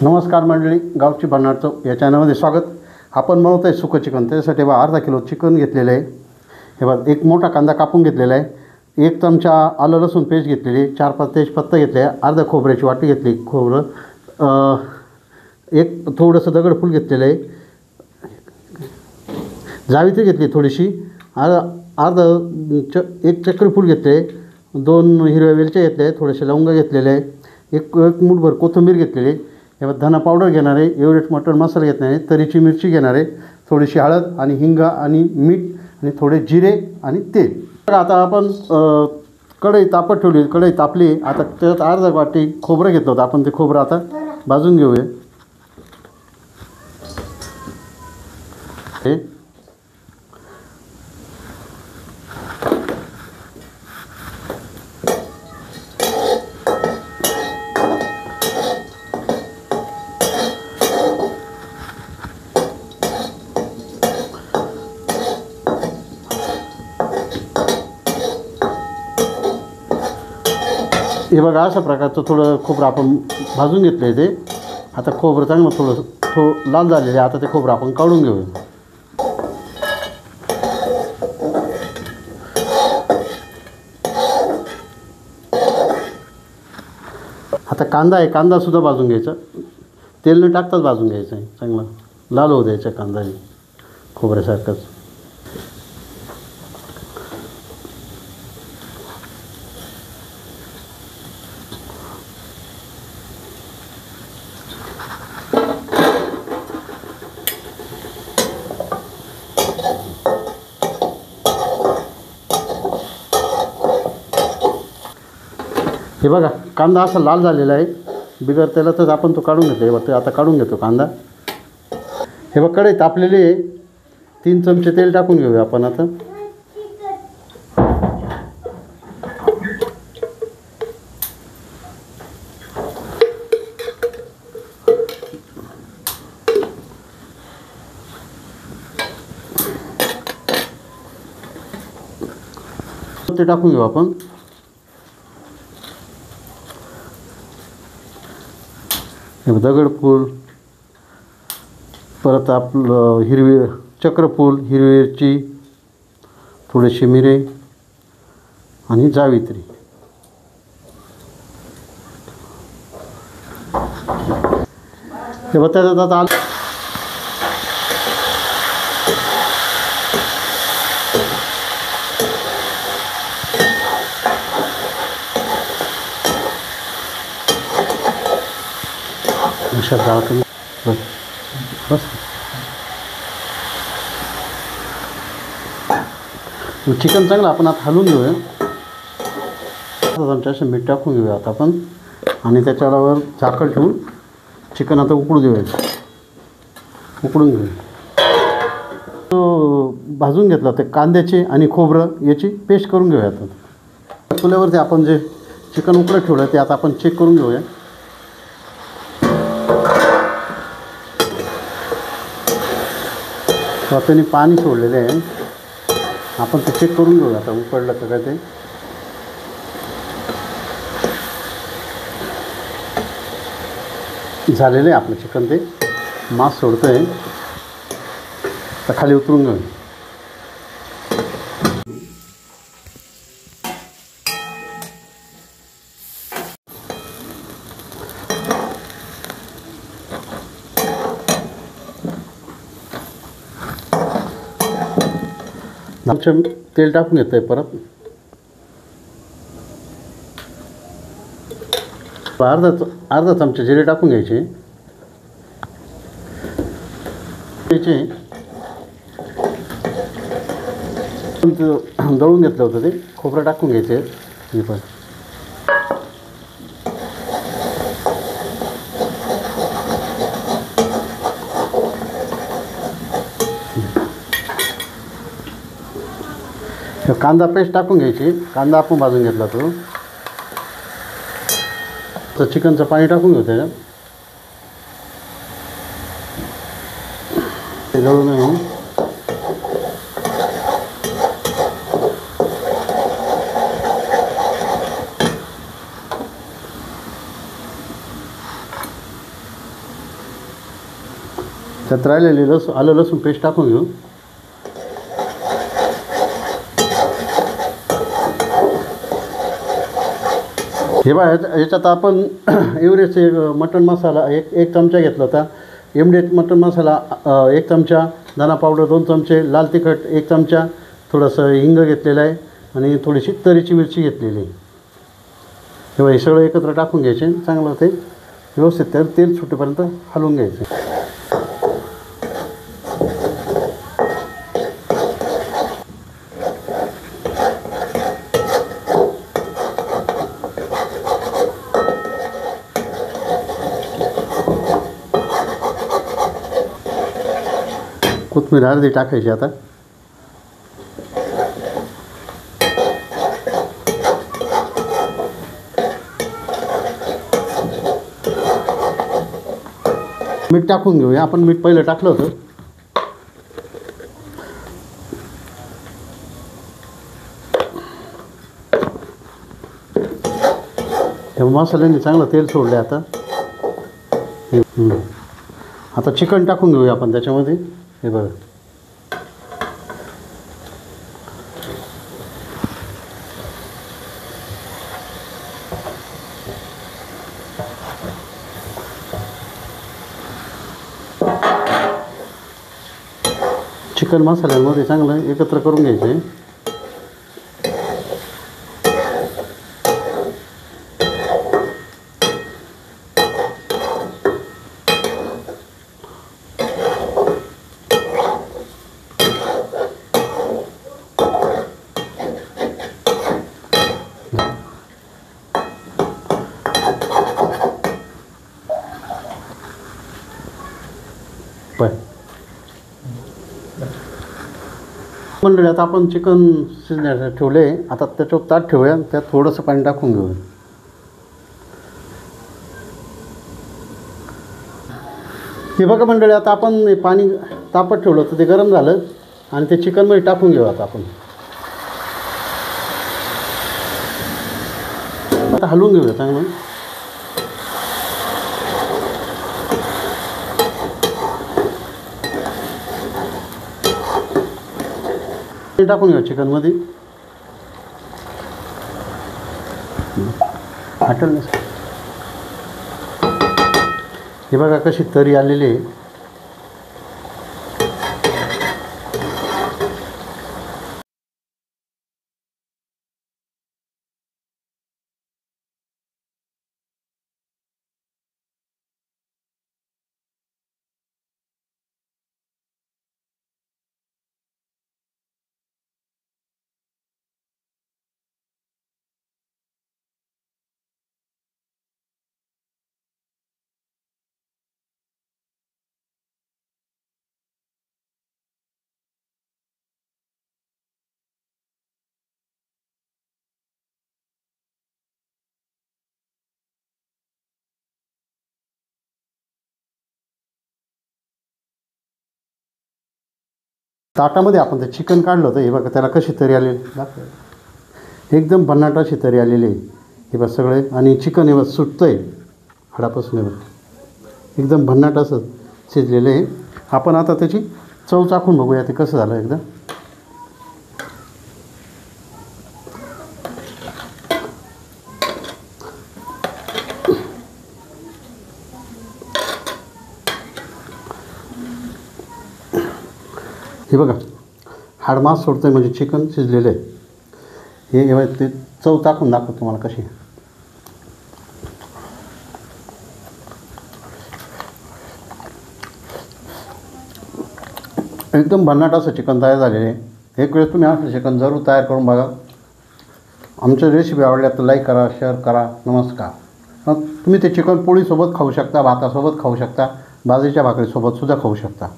नमस्कार मंडळी, गावची भन्नाट या चॅनलमध्ये स्वागत. आपण बनवत आहे सुकं चिकन. त्यासाठी अर्धा किलो चिकन घेतलेलं आहे. हे बघा, एक मोठा कांदा कापून घेतलेला आहे, 1 चमचा आलं लसूण पेस्ट घेतलेली, 4-5 तेजपत्ता घेतले, अर्धा खोबऱ्याची वाटी घेतली, खोबरं, एक थोडंसं दगडफूल घेतलेलं आहे, जावित्री घेतली थोडीशी, एक चक्रीफूल घेतले, 2 हिरव्या वेलच्या घेतल्या, थोडेसे लवंग घेतलेले आहे, एक मूठभर कोथिंबीर घेतलेली आहे. हे धना पावडर घेणार आहे, एव्हरेस्ट मटन मसाला घेणार आहे, तरीची मिरची घेणार आहे, थोडीशी हळद आणि हिंग आणि मीठ आणि थोडे जिरे आणि तेल. तर आता आपण कढई तापत ठेवली, कढई तापली. आता त्यात अर्धा वाटी खोबरं घेतलं होतं आपण, ते खोबरं आता भाजून घेऊया. हे बघा, अशा प्रकारचं थोडं खोबरं आपण भाजून घेतलं आहे. ते आता खोबरं चांगलं थोडं लाल झालेलं आहे. आता ते खोबरं आपण काढून घेऊया. आता कांदा आहे, कांदासुद्धा भाजून घ्यायचा, तेल न टाकताच भाजून घ्यायचं आहे. चांगला लाल होऊ द्यायचा कांदाही खोबऱ्यासारखंच. हे बघा, कांदा असा लाल झालेला आहे, बिगर तेलातच आपण तो काढून घेतो. हे बघा, आता काढून घेतो कांदा. हे बघ, कढई तापलेली आहे, 3 चमचे तेल टाकून घेऊया आपण. आता ते टाकून घेऊ आपण. दगडफूल, परत आपलं चक्रफूल, हिरवी मिरची, थोडेसे मिरे आणि जावित्री. हे बघा, त्याच्यात आता डाळ कमी बस. चिकन चांगलं आपण आता हलवून घेऊया. चमचा मीठ टाकून घेऊया आता आपण, आणि त्याच्यावर झाकण ठेवून चिकन आता उकडू देऊया. उकडून घेऊया. तो भाजून घेतला ते कांद्याचे आणि खोबरं याची पेस्ट करून घेऊया. आता चुल्यावरती आपण जे चिकन उकडत ठेवलं ते आता आपण चेक करून घेऊया. स्वतःने पाणी सोडलेलं आहे, आपण ते चेक करून घेऊया. आता उकडलं का काय ते झालेलं आहे आपलं चिकन. ते मांस सोडतं आहे. तर खाली उतरून घेऊया. तेल टाकून घेतोय परत. अर्धा चमचा जिरे टाकून घ्यायचे. दळून घेतलं होतं ते खोबरं टाकून घ्यायचे. हे पण कांदा पेस्ट टाकून घ्यायची. कांदा आपण भाजून घेतला तो. तर चिकनचं पाणी टाकून घेऊ त्याच्यात. ते जळून घेऊन त्यात राहिलेली आलं लसूण पेस्ट टाकून घेऊ. हे बघा याच्यात आपण एव्हरेस्ट मटण मसाला एक चमचा घेतला होता. एमडेट मटण मसाला 1 चमचा, धना पावडर 2 चमचे, लाल तिखट 1 चमचा, थोडंसं हिंग घेतलेलं आहे आणि थोडीशी तरीची मिरची घेतलेली आहे. तेव्हा हे सगळं एकत्र टाकून घ्यायचे. चांगलं ते व्यवस्थित त्याला तेल सुटेपर्यंत हलवून घ्यायचं. कोथिंबीर अर्धी टाकायची आता. मीठ टाकून घेऊया. आपण मीठ पहिलं टाकलं होतं. त्या मसाल्याने चांगलं तेल सोडलं आता. आता चिकन टाकून घेऊया आपण त्याच्यामध्ये. हे बघा चिकन मसाल्यांमध्ये चांगलं एकत्र करून घ्यायचं आहे. मंडळी आता आपण चिकन शिजण्यासाठी ठेवले. आता त्याच्यावर ताट ठेवूया. त्यात थोडंसं पाणी टाकून घेऊया. हे बघा मंडळी आता आपण पाणी तापत ठेवलं होतं, ते गरम झालं आणि ते चिकनमध्ये टाकून घेऊ. आता आपण आता हलवून घेऊया चांगलं. टाकून घेऊ चिकनमध्ये. हटल. हे बघा कशी तरी आलेली आहे. ताटामध्ये आपण ते चिकन काढलं होतं. हे बघा त्याला कशी तरी आलेली, एकदम भन्नाट अशी तरी आलेली आहे. हे बघ सगळे आणि चिकन हे बघ सुटतं आहे हाडापासून. हे बघ एकदम भन्नाट असं शिजलेलं आहे. आपण आता त्याची चव चाखून बघूया ते कसं झालं एकदा. हे बघा हाडमास सोडतं आहे म्हणजे चिकन शिजलेलं आहे. हे ते चव टाकून दाखवतो तुम्हाला कशी. एकदम भन्नाट असं चिकन तयार झालेलं आहे. एक वेळेस तुम्ही असं चिकन जरूर तयार करून बघा. आमच्या रेसिपी आवडल्या तर लाईक करा, शेअर करा. नमस्कार. मग तुम्ही ते चिकन पोळीसोबत खाऊ शकता, भातासोबत खाऊ शकता, बाजरीच्या भाकरीसोबतसुद्धा खाऊ शकता.